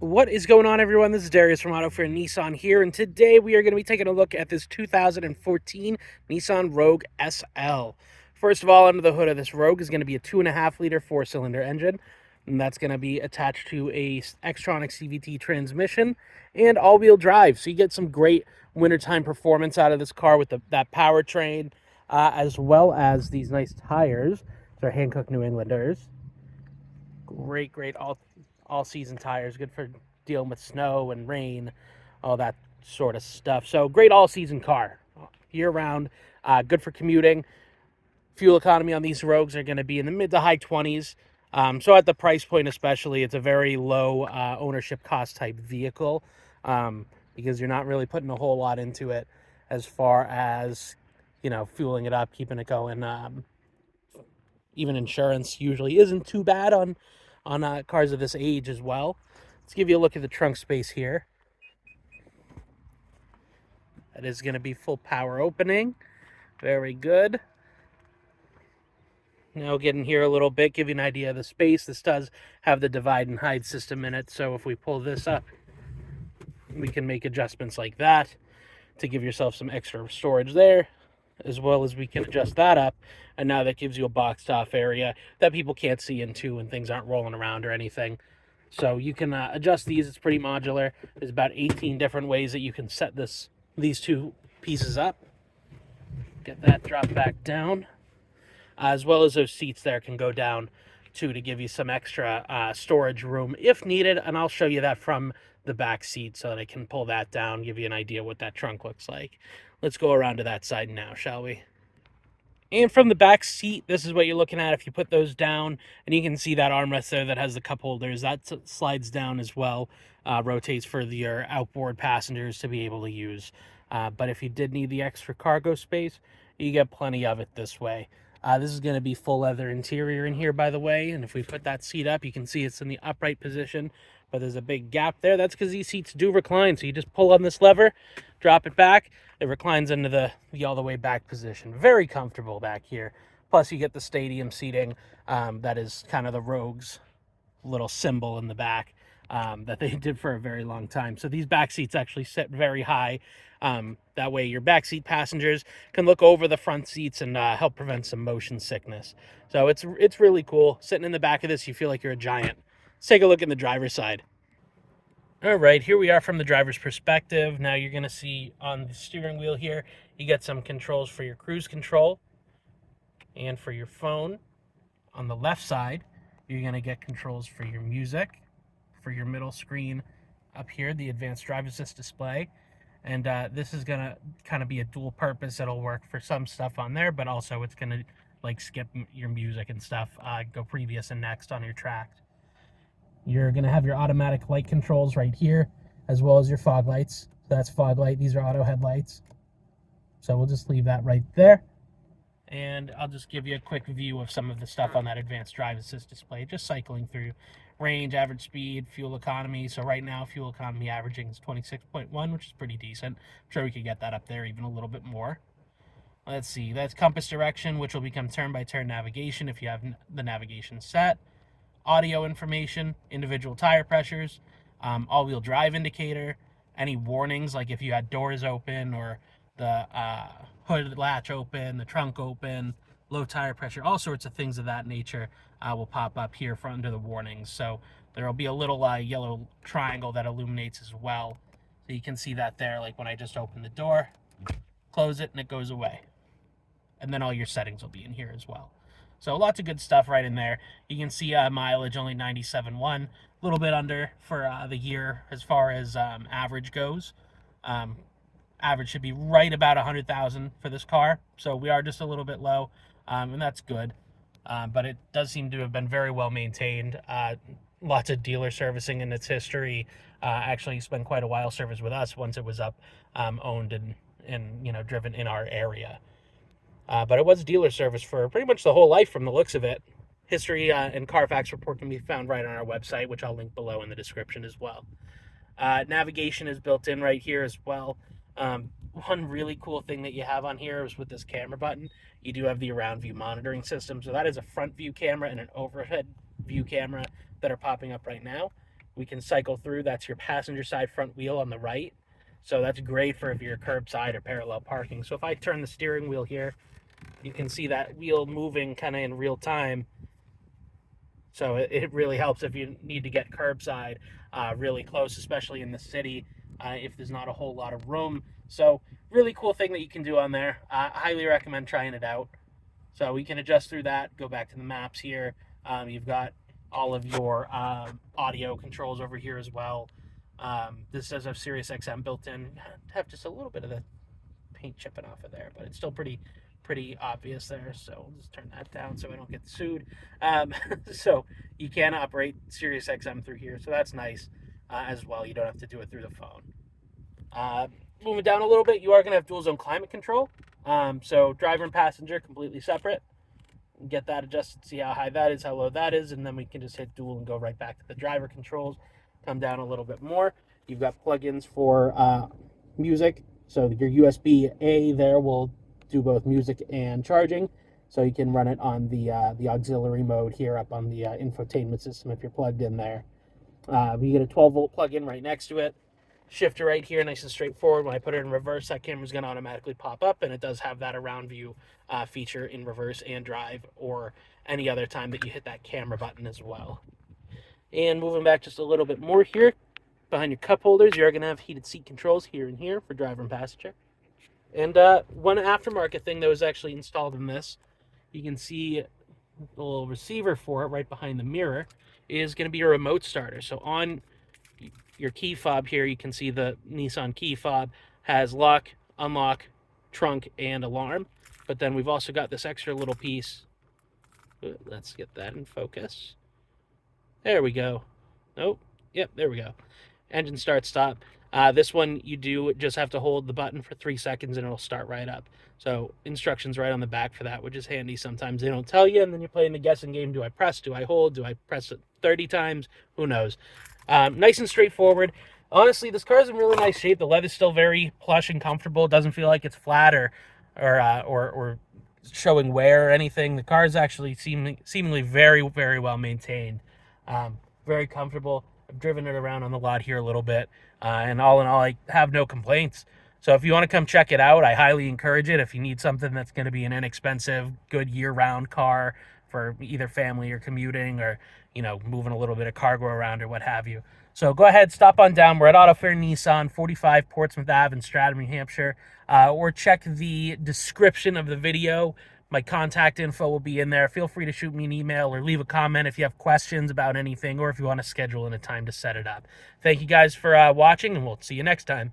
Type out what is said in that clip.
What is going on, everyone? This is Darius from Auto for Nissan here, and today we are going to be taking a look at this 2014 Nissan Rogue SL. First of all, under the hood of this Rogue is going to be a 2.5-liter 4-cylinder engine, and that's going to be attached to a Xtronic CVT transmission and all-wheel drive. So you get some great wintertime performance out of this car with that powertrain, as well as these nice tires. They're Hankook New Englanders. Great all season tires, good for dealing with snow and rain, all that sort of stuff. So great all season car, year round, good for commuting. Fuel economy on these Rogues are going to be in the mid to high 20s. So at the price point especially, it's a very low ownership cost type vehicle, because you're not really putting a whole lot into it as far as, fueling it up, keeping it going. Even insurance usually isn't too bad on cars of this age as well. Let's give you a look at the trunk space here. That is going to be full power opening. Very good. Now get in here a little bit, give you an idea of the space. This does have the divide and hide system in it, so if we pull this up, we can make adjustments like that to give yourself some extra storage there, as well as we can adjust that up, and now that gives you a boxed off area that people can't see into when things aren't rolling around or anything. So you can adjust these. It's pretty modular. There's about 18 different ways that you can set these two pieces up. Get that drop back down, as well as those seats there can go down too, to give you some extra storage room if needed, and I'll show you that from the back seat so that I can pull that down, give you an idea what that trunk looks like. Let's go around to that side now, shall we? And from the back seat, this is what you're looking at if you put those down, and you can see that armrest there that has the cup holders. That slides down as well, rotates for your outboard passengers to be able to use. But if you did need the extra cargo space, you get plenty of it this way. This is going to be full leather interior in here, by the way, and if we put that seat up, you can see it's in the upright position, but there's a big gap there. That's because these seats do recline, so you just pull on this lever, drop it back, it reclines into the all the way back position. Very comfortable back here. Plus, you get the stadium seating that is kind of the Rogue's little symbol in the back that they did for a very long time. So these back seats actually sit very high. That way your backseat passengers can look over the front seats and help prevent some motion sickness. So it's really cool. Sitting in the back of this, you feel like you're a giant. Let's take a look in the driver's side. All right, here we are from the driver's perspective. Now you're going to see on the steering wheel here, you get some controls for your cruise control and for your phone. On the left side, you're going to get controls for your music, for your middle screen up here, the advanced driver assist display. And this is going to kind of be a dual purpose. It'll work for some stuff on there, but also it's going to like skip your music and stuff, go previous and next on your track. You're going to have your automatic light controls right here, as well as your fog lights. So that's fog light. These are auto headlights. So we'll just leave that right there. And I'll just give you a quick view of some of the stuff on that advanced drive assist display, just cycling through range, average speed, fuel economy. So right now, fuel economy averaging is 26.1, which is pretty decent. I'm sure we could get that up there even a little bit more. Let's see, that's compass direction, which will become turn-by-turn navigation if you have the navigation set. Audio information, individual tire pressures, all-wheel drive indicator, any warnings, like if you had doors open or the hood latch open, the trunk open, low tire pressure, all sorts of things of that nature will pop up here under the warnings. So there will be a little yellow triangle that illuminates as well. So you can see that there, like when I just open the door, close it, and it goes away. And then all your settings will be in here as well. So lots of good stuff right in there. You can see mileage only 97.1, a little bit under for the year as far as average goes. Average should be right about 100,000 for this car. So we are just a little bit low, and that's good. But it does seem to have been very well maintained. Lots of dealer servicing in its history. Actually spent quite a while service with us once it was up, owned and driven in our area. But it was dealer service for pretty much the whole life from the looks of it. History and Carfax report can be found right on our website, which I'll link below in the description as well. Navigation is built in right here as well. One really cool thing that you have on here is with this camera button, you do have the around view monitoring system. So that is a front view camera and an overhead view camera that are popping up right now. we can cycle through. That's your passenger side front wheel on the right. So that's great for if you're curbside or parallel parking. So if I turn the steering wheel here, you can see that wheel moving kind of in real time. So it really helps if you need to get curbside really close, especially in the city, if there's not a whole lot of room. So really cool thing that you can do on there. Highly recommend trying it out. So we can adjust through that, go back to the maps here. You've got all of your audio controls over here as well. This does have Sirius XM built in. Have just a little bit of the paint chipping off of there, but it's still pretty obvious there. So we'll just turn that down so I don't get sued. So you can operate Sirius XM through here, so that's nice as well. You don't have to do it through the phone. Moving down a little bit, you are going to have dual zone climate control. So driver and passenger completely separate. Get that adjusted, see how high that is, how low that is, and then we can just hit dual and go right back to the driver controls. Come down a little bit more. You've got plugins for music. So your USB-A there will do both music and charging. So you can run it on the auxiliary mode here up on the infotainment system if you're plugged in there. You get a 12-volt plug-in right next to it. Shifter right here, nice and straightforward. When I put it in reverse, that camera's going to automatically pop up, and it does have that around view feature in reverse and drive, or any other time that you hit that camera button as well. And moving back just a little bit more here, behind your cup holders, you're going to have heated seat controls here and here for driver and passenger. And one aftermarket thing that was actually installed in this, you can see the little receiver for it right behind the mirror, is going to be a remote starter. So on your key fob here, you can see the Nissan key fob has lock, unlock, trunk, and alarm. But then we've also got this extra little piece. Let's get that in focus. There we go. Oh, yep, there we go. Engine start stop. This one, you do just have to hold the button for 3 seconds and it'll start right up. So instructions right on the back for that, which is handy. Sometimes they don't tell you, and then you're playing the guessing game. Do I press? Do I hold? Do I press it 30 times? Who knows? Nice and straightforward. Honestly, this car is in really nice shape. The leather's still very plush and comfortable. It doesn't feel like it's flat or showing wear or anything. The car is actually seemingly very, very well maintained. Very comfortable. I've driven it around on the lot here a little bit, and all in all, I have no complaints. So if you want to come check it out, I highly encourage it. If you need something that's going to be an inexpensive, good year-round car for either family or commuting, or moving a little bit of cargo around or what have you. So go ahead, stop on down. We're at Auto Fair Nissan, 45 Portsmouth Ave in Stratham, New Hampshire, or check the description of the video. My contact info will be in there. Feel free to shoot me an email or leave a comment if you have questions about anything, or if you want to schedule in a time to set it up. Thank you guys for watching, and we'll see you next time.